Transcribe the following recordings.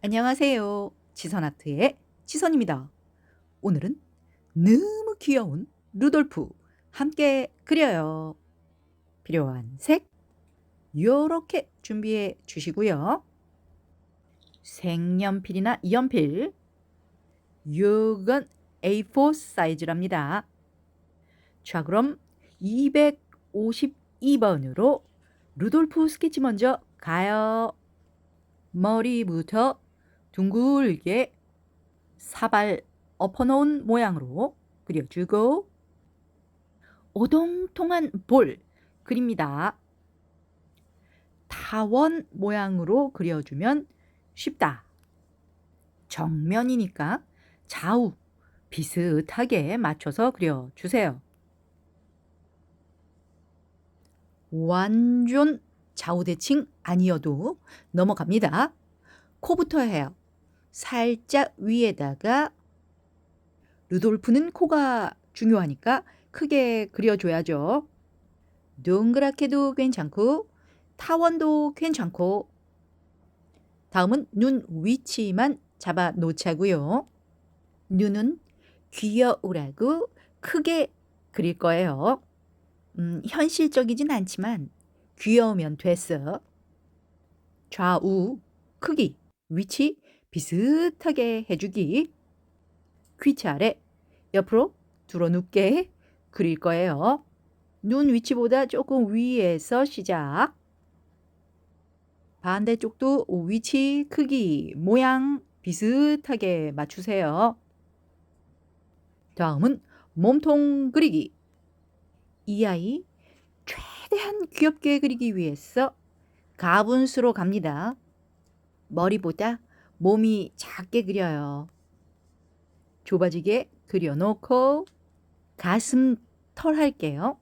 안녕하세요. 지선아트의 지선입니다. 오늘은 너무 귀여운 루돌프 함께 그려요. 필요한 색 요렇게 준비해 주시고요. 색연필이나 연필 요건 A4 사이즈랍니다. 자, 그럼 252번으로 루돌프 스케치 먼저 가요. 머리부터 둥글게 사발 엎어놓은 모양으로 그려주고 오동통한 볼 그립니다. 타원 모양으로 그려주면 쉽다. 정면이니까 좌우 비슷하게 맞춰서 그려주세요. 완전 좌우대칭 아니어도 넘어갑니다. 코부터 해요. 살짝 위에다가 루돌프는 코가 중요하니까 크게 그려줘야죠. 동그랗게도 괜찮고 타원도 괜찮고 다음은 눈 위치만 잡아 놓자고요. 눈은 귀여우라고 크게 그릴 거예요. 현실적이진 않지만 귀여우면 됐어. 좌우 크기, 위치 비슷하게 해주기. 귀치 아래 옆으로 들어눕게 그릴 거예요. 눈 위치보다 조금 위에서 시작. 반대쪽도 위치, 크기, 모양 비슷하게 맞추세요. 다음은 몸통 그리기. 이 아이 최대한 귀엽게 그리기 위해서 가분수로 갑니다. 머리보다 몸이 작게 그려요. 좁아지게 그려놓고 가슴 털 할게요.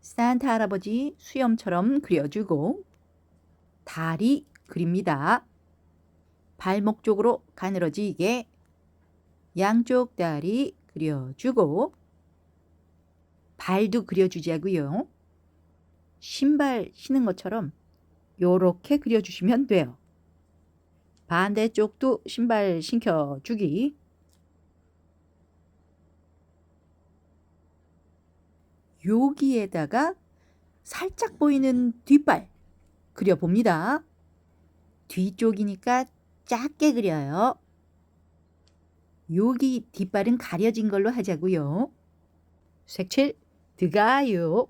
산타 할아버지 수염처럼 그려주고 다리 그립니다. 발목 쪽으로 가늘어지게 양쪽 다리 그려주고 발도 그려주자고요. 신발 신은 것처럼 요렇게 그려주시면 돼요. 반대쪽도 신발 신겨주기. 여기에다가 살짝 보이는 뒷발 그려봅니다. 뒤쪽이니까 작게 그려요. 여기 뒷발은 가려진 걸로 하자고요. 색칠 들어가요.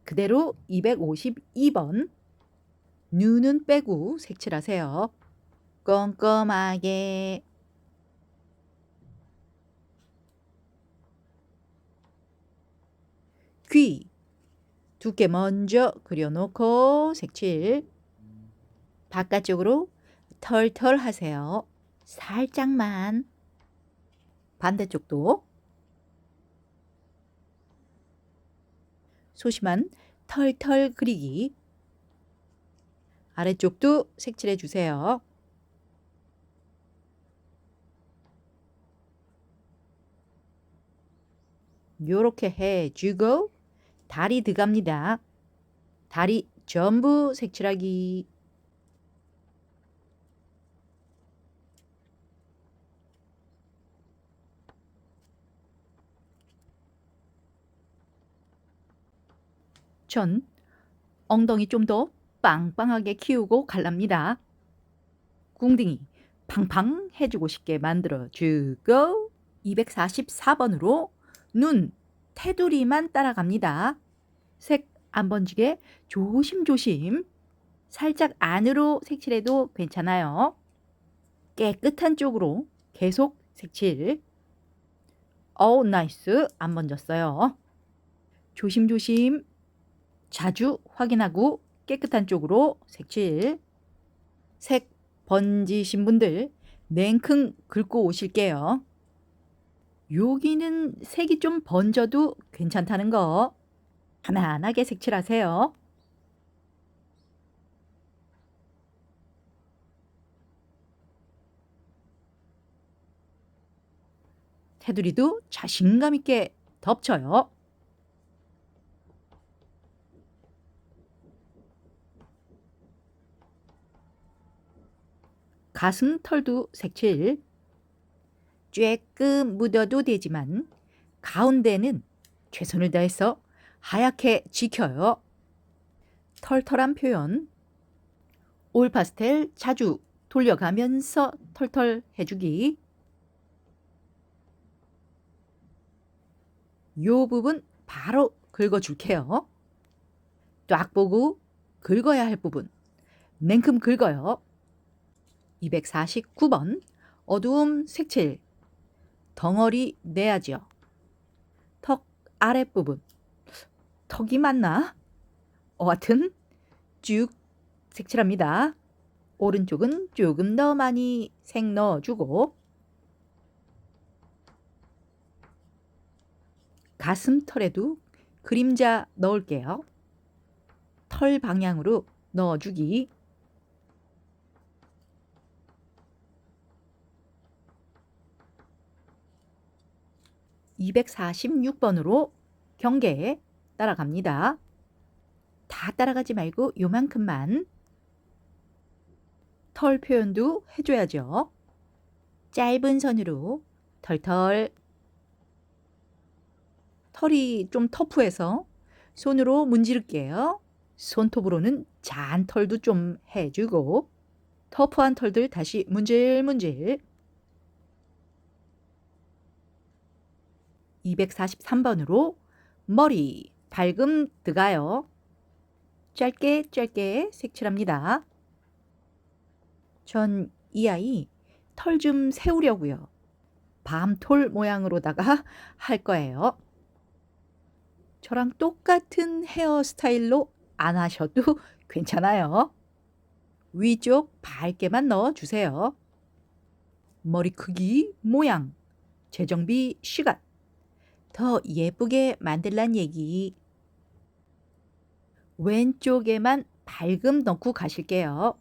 그대로 252번. 눈은 빼고 색칠하세요. 꼼꼼하게. 귀 두께 먼저 그려놓고 색칠. 바깥쪽으로 털털 하세요. 살짝만. 반대쪽도 소심한 털털 그리기. 아래쪽도 색칠해 주세요. 요렇게 해주고 다리 들어갑니다. 다리 전부 색칠하기. 전 엉덩이 좀 더 빵빵하게 키우고 갈랍니다. 궁둥이 팡팡 해주고 싶게 만들어주고 244번으로 눈 테두리만 따라갑니다. 색 안 번지게 조심조심. 살짝 안으로 색칠해도 괜찮아요. 깨끗한 쪽으로 계속 색칠. 나이스. 안 번졌어요. 조심조심. 자주 확인하고 깨끗한 쪽으로 색칠. 색 번지신 분들 냉큼 긁고 오실게요. 여기는 색이 좀 번져도 괜찮다는 거. 편안하게 색칠하세요. 테두리도 자신감 있게 덮쳐요. 가슴 털도 색칠. 쬐끔 묻어도 되지만 가운데는 최선을 다해서 하얗게 지켜요. 털털한 표현. 올 파스텔 자주 돌려가면서 털털 해주기. 요 부분 바로 긁어줄게요. 딱 보고 긁어야 할 부분 냉큼 긁어요. 249번 어두움 색칠. 덩어리 내야죠. 턱 아랫부분. 턱이 맞나? 하여튼 쭉 색칠합니다. 오른쪽은 조금 더 많이 색 넣어주고 가슴털에도 그림자 넣을게요. 털 방향으로 넣어주기. (246번으로) 경계 따라갑니다. 다 따라가지 말고 요만큼만. 털 표현도 해줘야죠. 짧은 선으로 털털. 털이 좀 터프해서 손으로 문지를게요. 손톱으로는 잔털도 좀 해주고 터프한 털들 다시 문질문질. 243번으로 머리 밝음 들어가요. 짧게 짧게 색칠합니다. 전 이 아이 털 좀 세우려고요. 밤톨 모양으로다가 할 거예요. 저랑 똑같은 헤어스타일로 안 하셔도 괜찮아요. 위쪽 밝게만 넣어주세요. 머리 크기, 모양, 재정비 시간 더 예쁘게 만들란 얘기. 왼쪽에만 밝음 넣고 가실게요.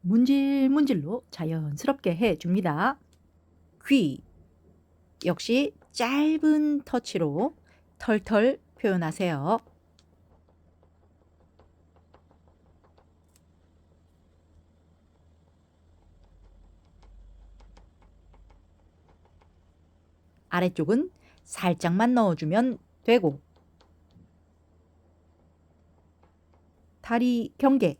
문질문질로 자연스럽게 해줍니다. 귀 역시 짧은 터치로 털털 표현하세요. 아래쪽은 살짝만 넣어주면 되고 다리 경계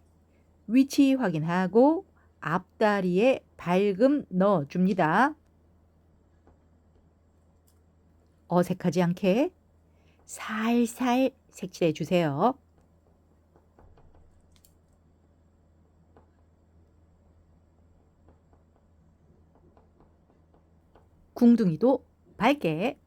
위치 확인하고 앞다리에 밝음 넣어줍니다. 어색하지 않게 살살 색칠해 주세요. 궁둥이도 밝게.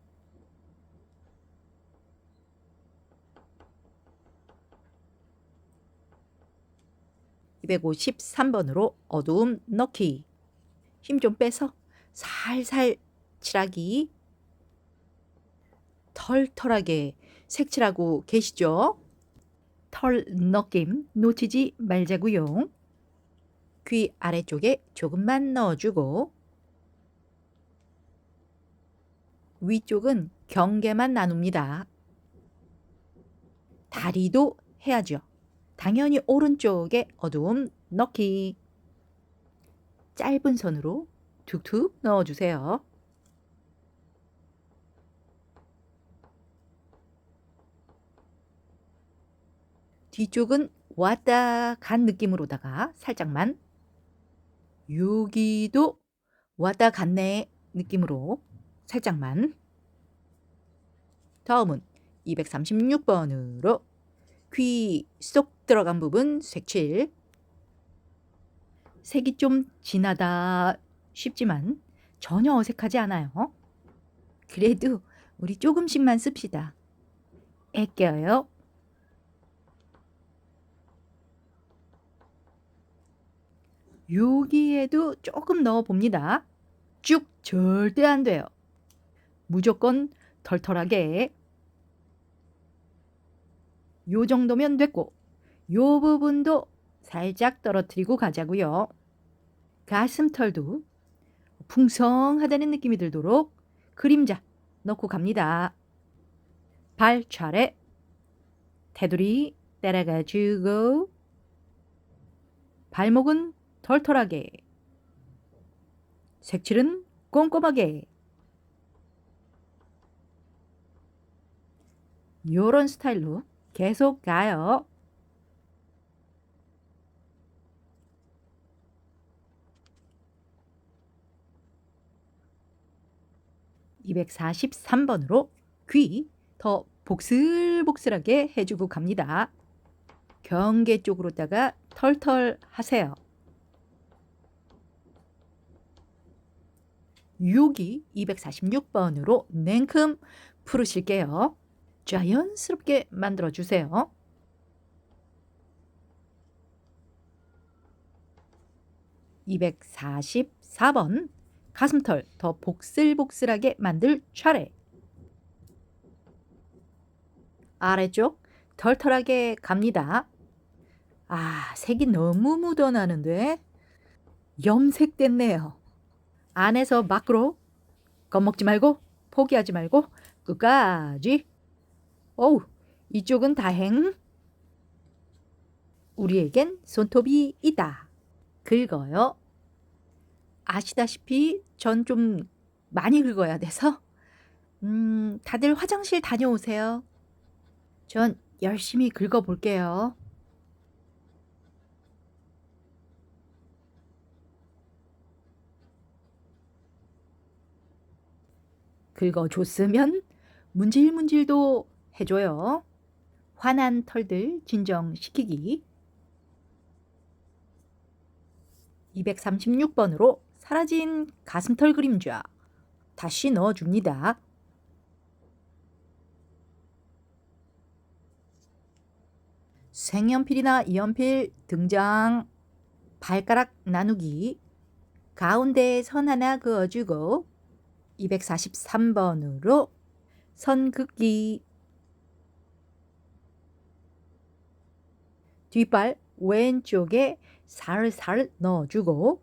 (253번으로) 어두움 넣기. 힘 좀 빼서 살살 칠하기. 털털하게 색칠하고 계시죠? 털 느낌 놓치지 말자고요. 귀 아래쪽에 조금만 넣어주고 위쪽은 경계만 나눕니다. 다리도 해야죠. 당연히 오른쪽에 어두움 넣기. 짧은 선으로 툭툭 넣어주세요. 뒤쪽은 왔다 간 느낌으로다가 살짝만. 여기도 왔다 갔네 느낌으로 살짝만. 다음은 236번으로 귀 쏙 들어간 부분 색칠. 색이 좀 진하다 싶지만 전혀 어색하지 않아요. 그래도 우리 조금씩만 씁시다. 애껴요. 여기에도 조금 넣어봅니다. 쭉 절대 안 돼요. 무조건 털털하게. 요 정도면 됐고 요 부분도 살짝 떨어뜨리고 가자고요. 가슴털도 풍성하다는 느낌이 들도록 그림자 넣고 갑니다. 발 차례. 테두리 따라가 주고 발목은 털털하게 색칠은 꼼꼼하게 요런 스타일로 계속 가요. (243번으로) 귀 더 복슬복슬하게 해주고 갑니다. 경계 쪽으로다가 털털 하세요. 여기 246번으로 냉큼 풀으실게요. 자연스럽게 만들어주세요. (244번) 가슴털 더 복슬복슬하게 만들 차례. 아래쪽 털털하게 갑니다. 아, 색이 너무 묻어나는데 염색됐네요. 안에서 밖으로 겁먹지 말고 포기하지 말고 끝까지. 어우, 이쪽은 다행. 우리에겐 손톱이 있다. 긁어요. 아시다시피 전 좀 많이 긁어야 돼서 다들 화장실 다녀오세요. 전 열심히 긁어볼게요. 긁어줬으면 문질문질도 해줘요. 화난 털들 진정시키기. 236번으로 사라진 가슴털 그림자 다시 넣어줍니다. 색연필이나 이연필 등장. 발가락 나누기. 가운데에 선 하나 그어주고 243번으로 선 긋기. 뒷발 왼쪽에 살살 넣어주고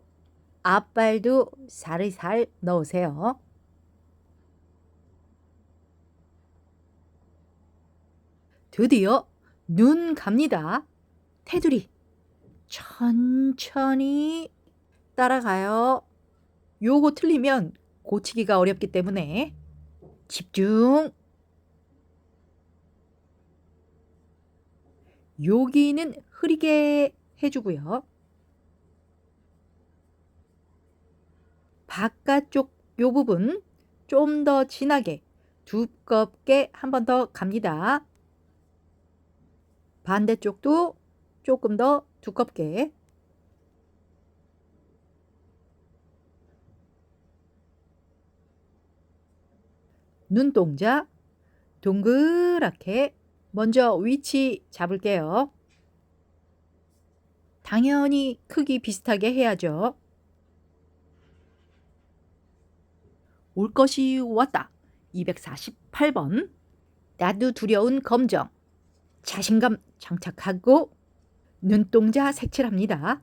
앞발도 살살 넣으세요. 드디어 눈 갑니다. 테두리 천천히 따라가요. 요거 틀리면 고치기가 어렵기 때문에 집중. 여기는 흐리게 해주고요. 바깥쪽 요 부분 좀 더 진하게 두껍게 한 번 더 갑니다. 반대쪽도 조금 더 두껍게. 눈동자 동그랗게 먼저 위치 잡을게요. 당연히 크기 비슷하게 해야죠. 올 것이 왔다. 248번. 나도 두려운 검정. 자신감 장착하고 눈동자 색칠합니다.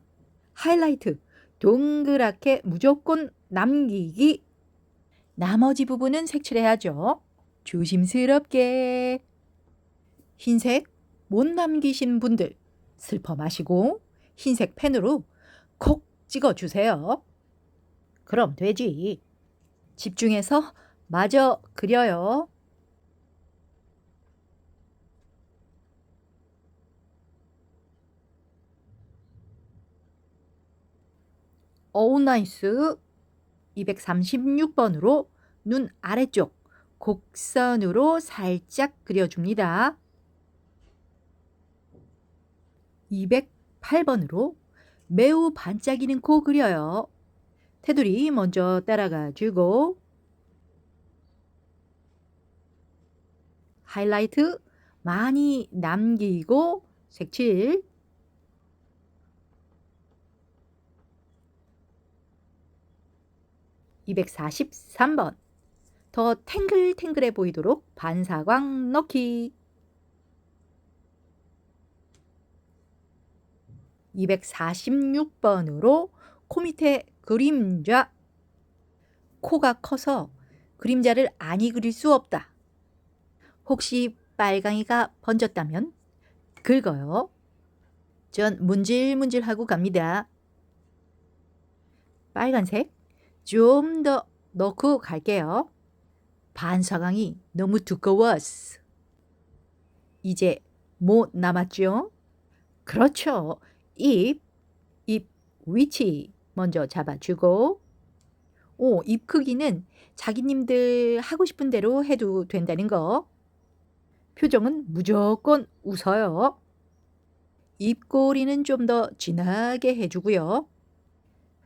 하이라이트 동그랗게 무조건 남기기. 나머지 부분은 색칠해야죠. 조심스럽게. 흰색 못 남기신 분들 슬퍼 마시고 흰색 펜으로 콕 찍어주세요. 그럼 되지. 집중해서 마저 그려요. 어우 나이스. 236번으로 눈 아래쪽 곡선으로 살짝 그려줍니다. 208번으로 매우 반짝이는 코 그려요. 테두리 먼저 따라가 주고 하이라이트 많이 남기고 색칠. (243번) 더 탱글탱글해 보이도록 반사광 넣기. 246번으로 코 밑에 그림자. 코가 커서 그림자를 아니 그릴 수 없다. 혹시 빨강이가 번졌다면 긁어요. 전 문질문질하고 갑니다. 빨간색 좀 더 넣고 갈게요. 반사광이 너무 두꺼웠어. 이제 뭐 남았죠? 그렇죠. 입 위치 먼저 잡아주고 입 크기는 자기님들 하고 싶은 대로 해도 된다는 거. 표정은 무조건 웃어요. 입꼬리는 좀 더 진하게 해주고요.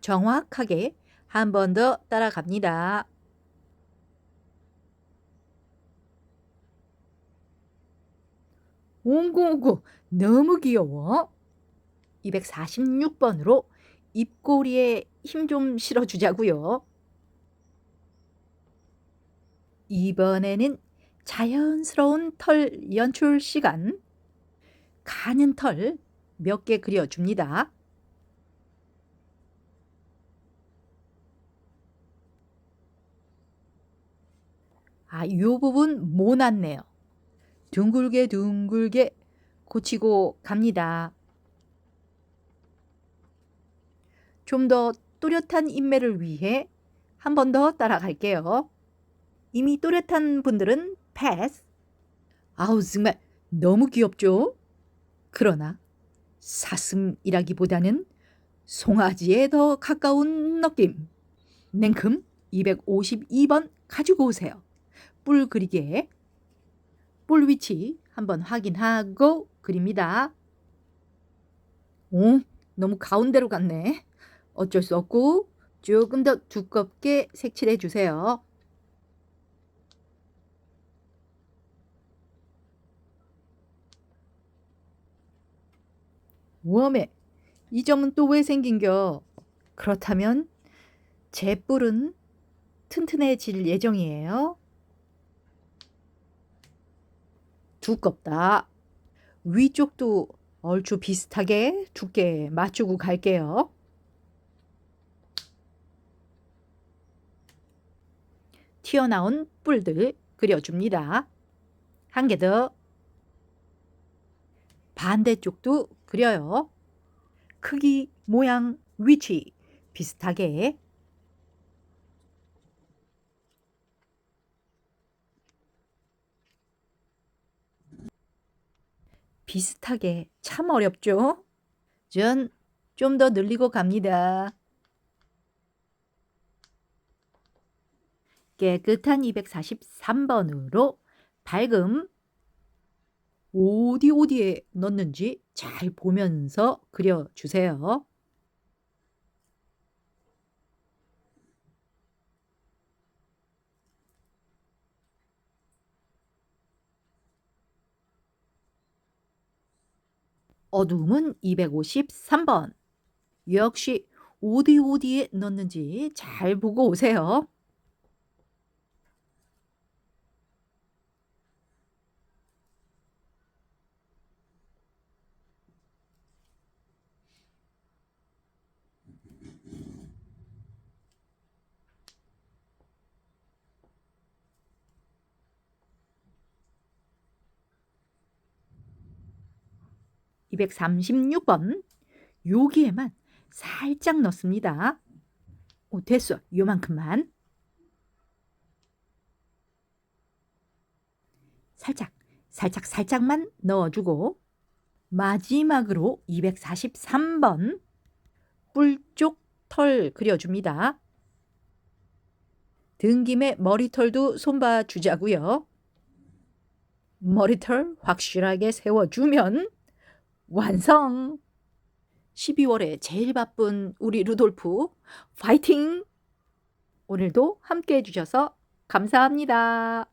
정확하게 한 번 더 따라갑니다. 옹고옹고 너무 귀여워. 246번으로 입꼬리에 힘 좀 실어주자고요. 이번에는 자연스러운 털 연출 시간. 가는 털 몇 개 그려줍니다. 요 부분 모났네요. 둥글게 둥글게 고치고 갑니다. 좀 더 또렷한 인매를 위해 한 번 더 따라갈게요. 이미 또렷한 분들은 패스. 아우 정말 너무 귀엽죠? 그러나 사슴이라기보다는 송아지에 더 가까운 느낌. 냉큼 252번 가지고 오세요. 뿔 그리기에 뿔 위치 한번 확인하고 그립니다. 너무 가운데로 갔네. 어쩔 수 없고 조금 더 두껍게 색칠해 주세요. 웜에 이 점은 또 왜 생긴겨? 그렇다면 제 뿔은 튼튼해질 예정이에요. 두껍다. 위쪽도 얼추 비슷하게 두께 맞추고 갈게요. 튀어나온 뿔들 그려줍니다. 한 개 더. 반대쪽도 그려요. 크기, 모양, 위치 비슷하게. 비슷하게 참 어렵죠? 전 좀 더 늘리고 갑니다. 깨끗한 243번으로 밝음 어디에 넣는지 잘 보면서 그려주세요. 어두움은 253번. 역시 어디에 넣는지 잘 보고 오세요. (236번) 여기에만 살짝 넣습니다. 됐어. 요만큼만. 살짝만 넣어주고 마지막으로 243번 뿔 쪽 털 그려줍니다. 등김에 머리털도 손봐 주자고요. 머리털 확실하게 세워주면 완성! 12월에 제일 바쁜 우리 루돌프 파이팅! 오늘도 함께 해주셔서 감사합니다.